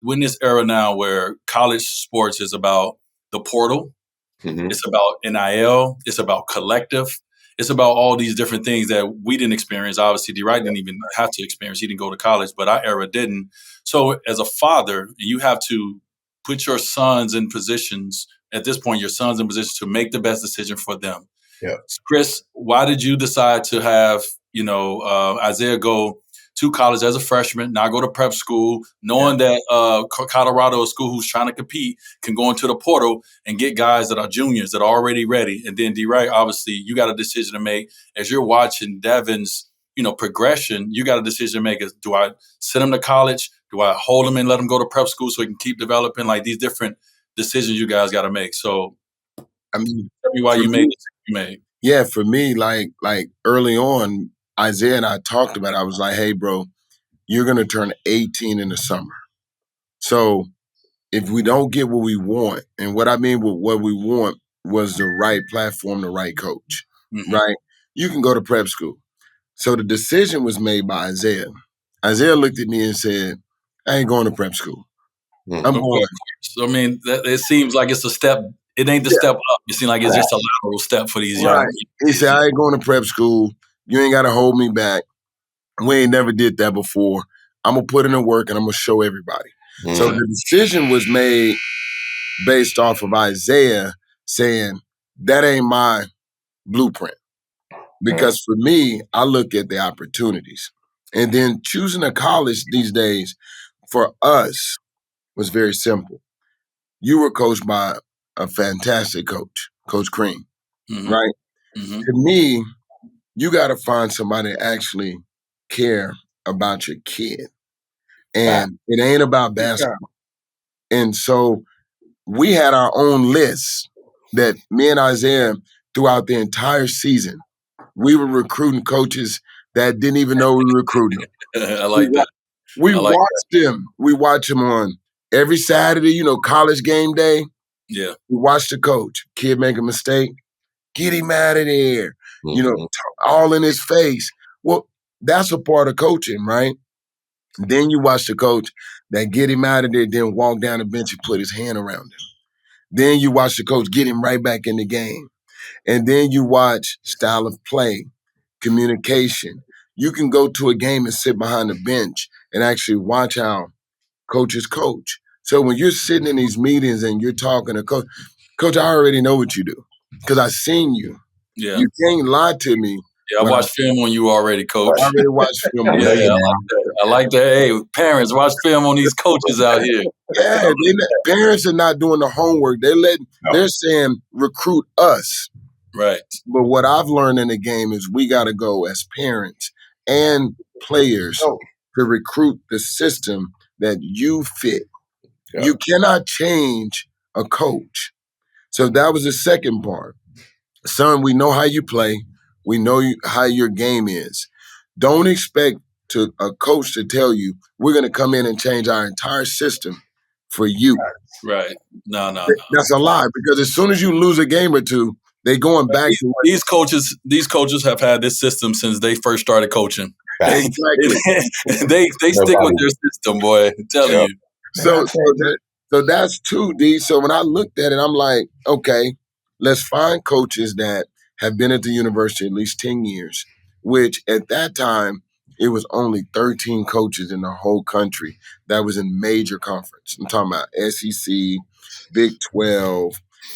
we're in this era now where college sports is about the portal. It's about NIL. It's about collective. It's about all these different things that we didn't experience. Obviously, D-Wright didn't even have to experience. He didn't go to college, but our era didn't. So as a father, you have to put your sons in positions, at this point, your sons in positions to make the best decision for them. Yeah. Chris, why did you decide to have, Isaiah go to college as a freshman, not go to prep school, knowing that Colorado, a school who's trying to compete, can go into the portal and get guys that are juniors that are already ready? And then D-Wright, obviously, you got a decision to make as you're watching Devin's, progression. You got a decision to make. Do I send him to college? Do I hold him and let him go to prep school so he can keep developing? Like these different decisions you guys got to make. So, I mean, tell me why you made the decision you made. Yeah, for me, like early on, Isaiah and I talked about it. I was like, hey, bro, you're going to turn 18 in the summer. So if we don't get what we want, and what I mean with what we want was the right platform, the right coach, right? You can go to prep school. So the decision was made by Isaiah. Isaiah looked at me and said, I ain't going to prep school. I'm going. I mean, it seems like it's a step. It ain't the step up. It seems like it's just a lateral step for these young. He said, I ain't going to prep school. You ain't got to hold me back. We ain't never did that before. I'm going to put in the work and I'm going to show everybody. So the decision was made based off of Isaiah saying, that ain't my blueprint. Because for me, I look at the opportunities. And then choosing a college these days for us was very simple. You were coached by a fantastic coach, Coach Cream, right? To me, you got to find somebody that actually care about your kid. And it ain't about basketball. And so we had our own list that me and Isaiah, throughout the entire season, we were recruiting coaches that didn't even know we were recruiting. I like that. We watched them. We watch them on every Saturday, college game day. Yeah. We watch the coach. Kid make a mistake. Get him out of there. All in his face. Well, that's a part of coaching, right? Then you watch the coach that get him out of there, then walk down the bench and put his hand around him. Then you watch the coach get him right back in the game. And then you watch style of play, communication. You can go to a game and sit behind the bench and actually watch how coaches coach. So when you're sitting in these meetings and you're talking to coach, I already know what you do because I've seen you. Yeah. You can't lie to me. Yeah, I watched film on you already, coach. I already watched film on you. I like that. Hey, parents, watch film on these coaches out here. Yeah, parents are not doing the homework. They're saying recruit us. Right. But what I've learned in the game is we got to go as parents and players to recruit the system that you fit. Yeah. You cannot change a coach. So that was the second part. Son, we know how you play. We know how your game is. Don't expect a coach to tell you, we're going to come in and change our entire system for you. Right. No. That's a lie, because as soon as you lose a game or two, they going back to these coaches have had this system since they first started coaching. Exactly. they stick with their system, boy. I'm telling you. So that's 2D. So when I looked at it, I'm like, okay, let's find coaches that have been at the university at least 10 years, which at that time, it was only 13 coaches in the whole country that was in major conference. I'm talking about SEC, Big 12,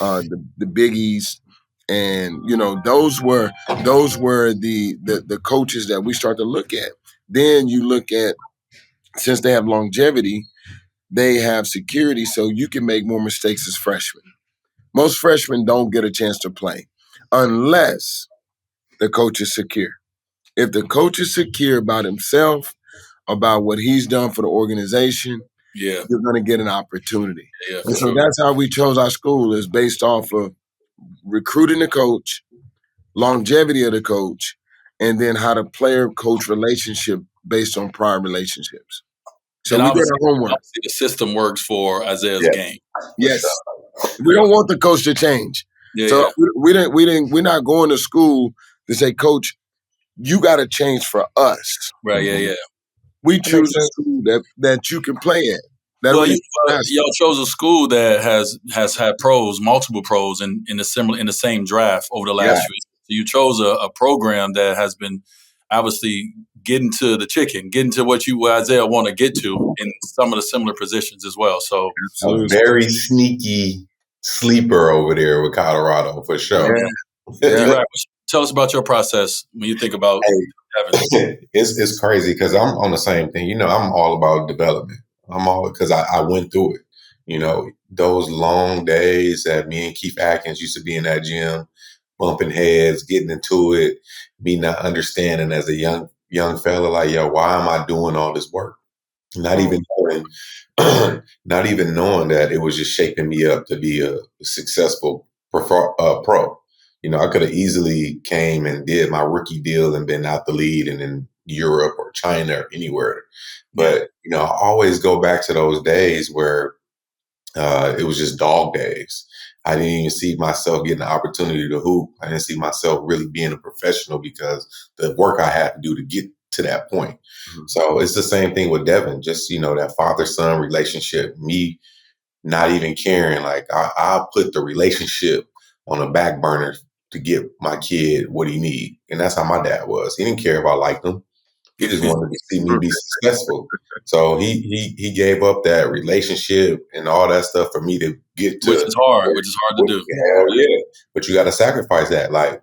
the Big East. And, those were the coaches that we start to look at. Then you look at, since they have longevity, they have security, so you can make more mistakes as freshmen. Most freshmen don't get a chance to play unless the coach is secure. If the coach is secure about himself, about what he's done for the organization, you're going to get an opportunity. Yeah, and so that's how we chose our school, is based off of recruiting the coach, longevity of the coach, and then how the player-coach relationship based on prior relationships. So we did our homework. Obviously the system works for Isaiah's game. Yes. We don't want the coach to change. We're not going to school to say, Coach, you got to change for us. Right, yeah. We choose a school that you can play at. Well, y'all chose a school that has had pros, multiple pros, in the same draft over the last few years. So you chose a program that has been obviously getting to the chicken, getting to what Isaiah want to get to in some of the similar positions as well. So a very sneaky sleeper over there with Colorado for sure. Yeah. Tell us about your process when you think about Devin. It's crazy because I'm on the same thing. I'm all about development. I'm all because I went through it. Those long days that me and Keith Atkins used to be in that gym, bumping heads, getting into it, me not understanding as a young fella, like, yo, why am I doing all this work? Not even knowing, not even knowing that it was just shaping me up to be a successful pro. I could have easily came and did my rookie deal and been out the lead and in Europe or China or anywhere. But, I always go back to those days where it was just dog days. I didn't even see myself getting the opportunity to hoop. I didn't see myself really being a professional because the work I had to do to get to that point. So it's the same thing with Devin, just, that father-son relationship, me not even caring. Like I'll put the relationship on a back burner to get my kid what he need. And that's how my dad was. He didn't care if I liked him. He just wanted to see me be successful. So he gave up that relationship and all that stuff for me to get to. Which is hard to do. Hell yeah. But you got to sacrifice that. Like,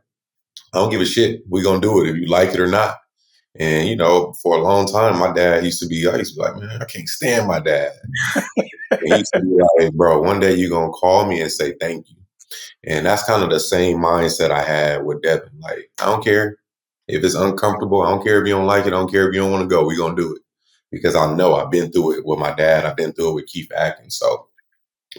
I don't give a shit. We're going to do it if you like it or not. And, for a long time, my dad used to be like, man, I can't stand my dad. And he used to be like, hey, bro, one day you're going to call me and say thank you. And that's kind of the same mindset I had with Devin. Like, I don't care if it's uncomfortable. I don't care if you don't like it. I don't care if you don't want to go. We're going to do it. Because I know I've been through it with my dad. I've been through it with Keith Atkins. So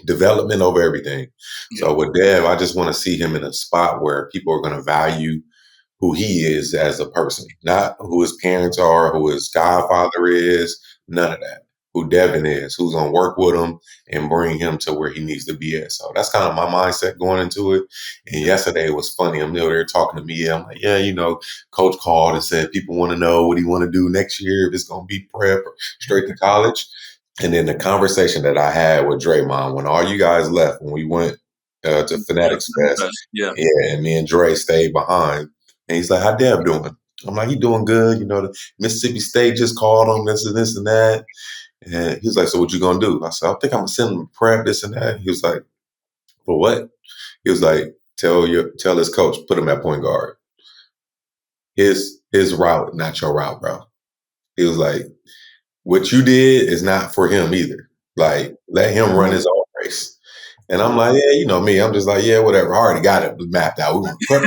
development over everything. Yeah. So with Dev, I just want to see him in a spot where people are going to value who he is as a person, not who his parents are, who his godfather is, none of that. Who Devin is, who's going to work with him and bring him to where he needs to be at. So that's kind of my mindset going into it. And yesterday it was funny. I'm there talking to me. I'm like, yeah, coach called and said people want to know what he want to do next year, if it's going to be prep or straight to college. And then the conversation that I had with Draymond when all you guys left, when we went to Fanatics Fest, and me and Dre stayed behind. And he's like, how Dev doing? I'm like, he doing good. The Mississippi State just called him this and this and that. And he was like, so what you going to do? I said, I think I'm going to send him prep, this and that. He was like, for what? He was like, tell his coach, put him at point guard. His route, not your route, bro. He was like, what you did is not for him either. Like, let him run his own race. And I'm like, yeah, you know me. I'm just like, yeah, whatever. I already got it mapped out. We want to prep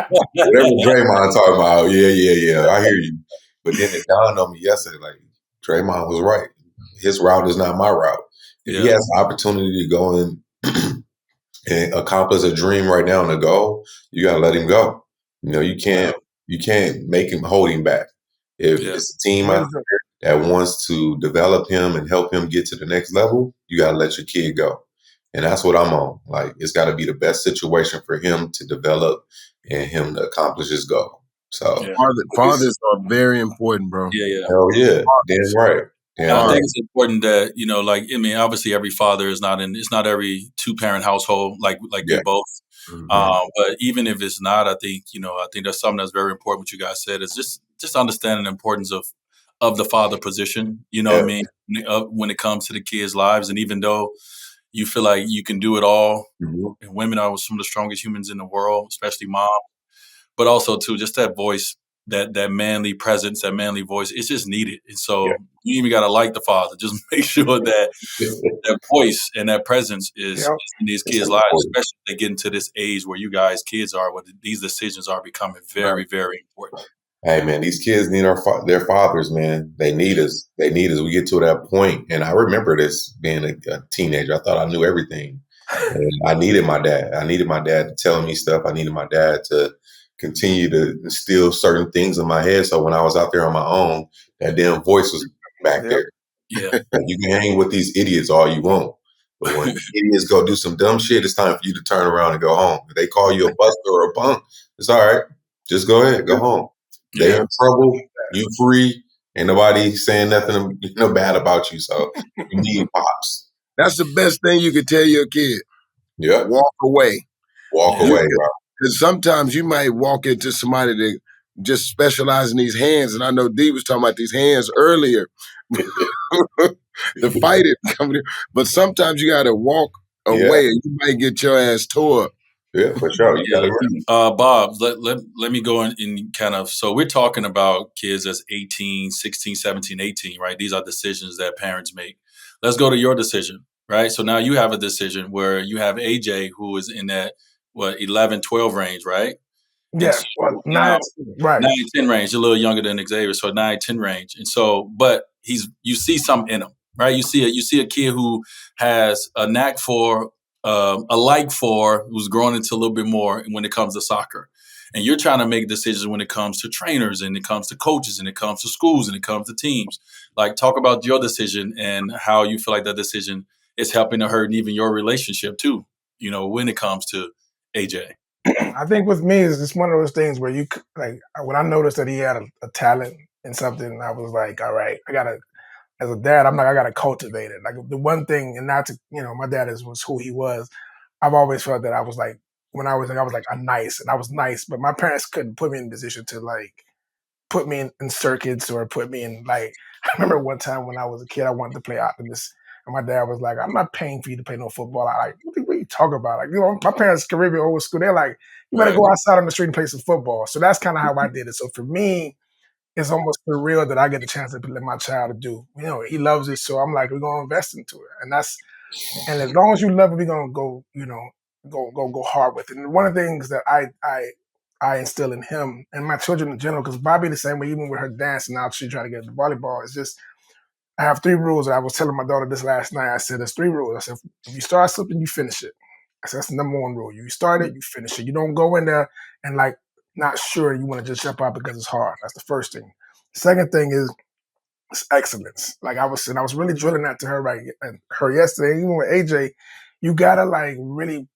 whatever Draymond talking about. Yeah. I hear you. But then it dawned on me yesterday, like, Draymond was right. His route is not my route. If he has the opportunity to go in and accomplish a dream right now and a goal, you got to let him go. You can't make him hold him back. If it's a team out there that wants to develop him and help him get to the next level, you got to let your kid go. And that's what I'm on. Like, it's got to be the best situation for him to develop and him to accomplish his goal. So fathers are very important, bro. Yeah. Hell yeah. Damn right. Yeah, I think it's important that, obviously every father is it's not every 2-parent household like you both. Mm-hmm. But even if it's not, I think there's something that's very important. What you guys said is just understanding the importance of the father position. What I mean, when it comes to the kids' lives, and even though you feel like you can do it all, and women are some of the strongest humans in the world, especially moms, but also too just that voice. That manly presence, that manly voice, it's just needed. And so you even got to like the father. Just make sure that that voice and that presence is in these kids' lives, especially if they get into this age where you guys, kids are, where these decisions are becoming very, very important. Hey, man, these kids need their fathers, man. They need us. They need us. We get to that point. And I remember this being a teenager. I thought I knew everything. And I needed my dad. I needed my dad to tell me stuff. I needed my dad to continue to instill certain things in my head. So when I was out there on my own, that damn voice was back there. Yeah. You can hang with these idiots all you want. But when idiots go do some dumb shit, it's time for you to turn around and go home. If they call you a buster or a punk, it's all right. Just go ahead, go home. They in trouble, you free, Ain't nobody saying nothing bad about you. So you need pops. That's the best thing you can tell your kid. Yep. Walk away. Walk away, bro. Because sometimes you might walk into somebody that just specialize in these hands, and I know D was talking about these hands earlier. The fighting coming in. But sometimes you got to walk away, and you might get your ass tore up. Yeah, for sure. You got it. Bob, let me go in kind of, so we're talking about kids that's 18, 16, 17, 18, right? These are decisions that parents make. Let's go to your decision, right? So now you have a decision where you have AJ who is in that, 11, 12 range, right? Yeah, so now, 9, 10 range, a little younger than Xavier, so 9, 10 range. And so, but you see something in him, right? You see a kid who has a knack for, a like for, who's growing into a little bit more when it comes to soccer. And you're trying to make decisions when it comes to trainers and it comes to coaches and it comes to schools and it comes to teams. Like, talk about your decision and how you feel like that decision is helping to hurt even your relationship too, when it comes to AJ. I think with me, it's just one of those things where you, like, when I noticed that he had a talent in something, I was like, all right, as a dad, I'm like, I got to cultivate it. Like, the one thing, and not to, my dad was who he was. I've always felt that I was like, when I was like a nice, and I was nice, but my parents couldn't put me in a position to like put me in circuits or put me in like, I remember one time when I was a kid, I wanted to play Optimist. And my dad was like, I'm not paying for you to play no football. I like, what are you talking about? Like, my parents' Caribbean old school, they're like, you better go outside on the street and play some football. So that's kind of how I did it. So for me, it's almost surreal that I get the chance to let my child do. He loves it. So I'm like, we're gonna invest into it. And as long as you love it, we're gonna go, go hard with it. And one of the things that I instill in him and my children in general, because Bobby the same way, even with her dance and now she's trying to get into volleyball, it's just, I have 3 rules. I was telling my daughter this last night. I said, there's 3 rules. I said, if you start something, you finish it. I said, that's the number 1 rule. You start it, you finish it. You don't go in there and like not sure you want to just jump out because it's hard. That's the first thing. The second thing is excellence. Like I was really drilling that to her yesterday. Even with AJ, you gotta like really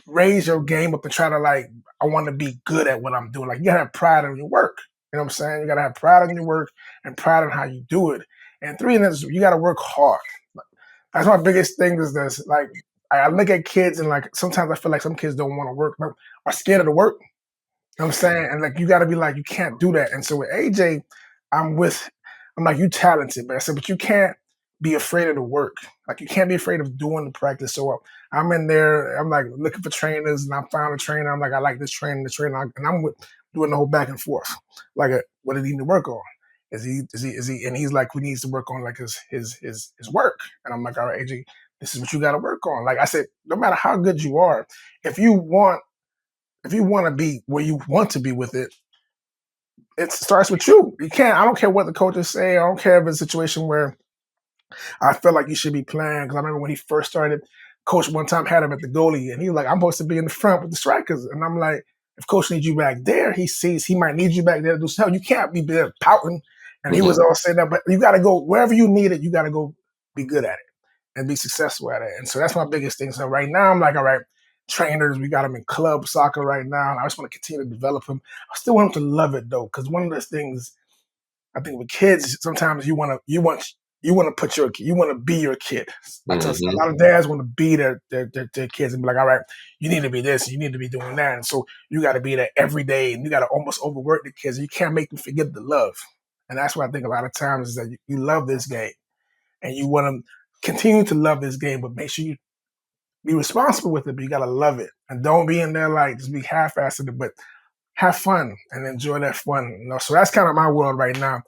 raise your game up and try to like, I want to be good at what I'm doing. Like, you gotta have pride in your work. You know what I'm saying? You gotta have pride in your work and pride in how you do it. And 3 is you gotta work hard. That's my biggest thing is this. Like, I look at kids and like sometimes I feel like some kids don't want to work, are scared of the work. You know what I'm saying? And like, you gotta be like, you can't do that. And so with AJ, I'm like, you talented, but I said, but you can't be afraid of the work. Like, you can't be afraid of doing the practice. So I'm in there, I'm like looking for trainers, and I found a trainer. I'm like, I like this trainer, and I'm doing the whole back and forth. Like, what did he need to work on? Is he? And he's like, we needs to work on like his work. And I'm like, all right, AJ, this is what you got to work on. Like I said, no matter how good you are, if you want to be where you want to be with it, it starts with you. You can't. I don't care what the coaches say. I don't care if it's a situation where I feel like you should be playing. Because I remember when he first started, coach one time had him at the goalie, and he was like, I'm supposed to be in the front with the strikers. And I'm like, if coach needs you back there, he sees he might need you back there to do something. You can't be there pouting. And he was all saying that, but you got to go wherever you need it. You got to go be good at it and be successful at it. And so that's my biggest thing. So right now, I'm like, all right, trainers, we got him in club soccer right now, and I just want to continue to develop him. I still want him to love it though, because one of those things I think with kids, sometimes you want to be your kid. A lot of dads want to be their kids and be like, all right, you need to be this, you need to be doing that, and so you got to be there every day, and you got to almost overwork the kids. You can't make them forget the love, and that's what I think a lot of times is that you love this game, and you want to continue to love this game, but make sure you be responsible with it. But you got to love it, and don't be in there like just be half-assed, but have fun and enjoy that fun. So that's kind of my world right now.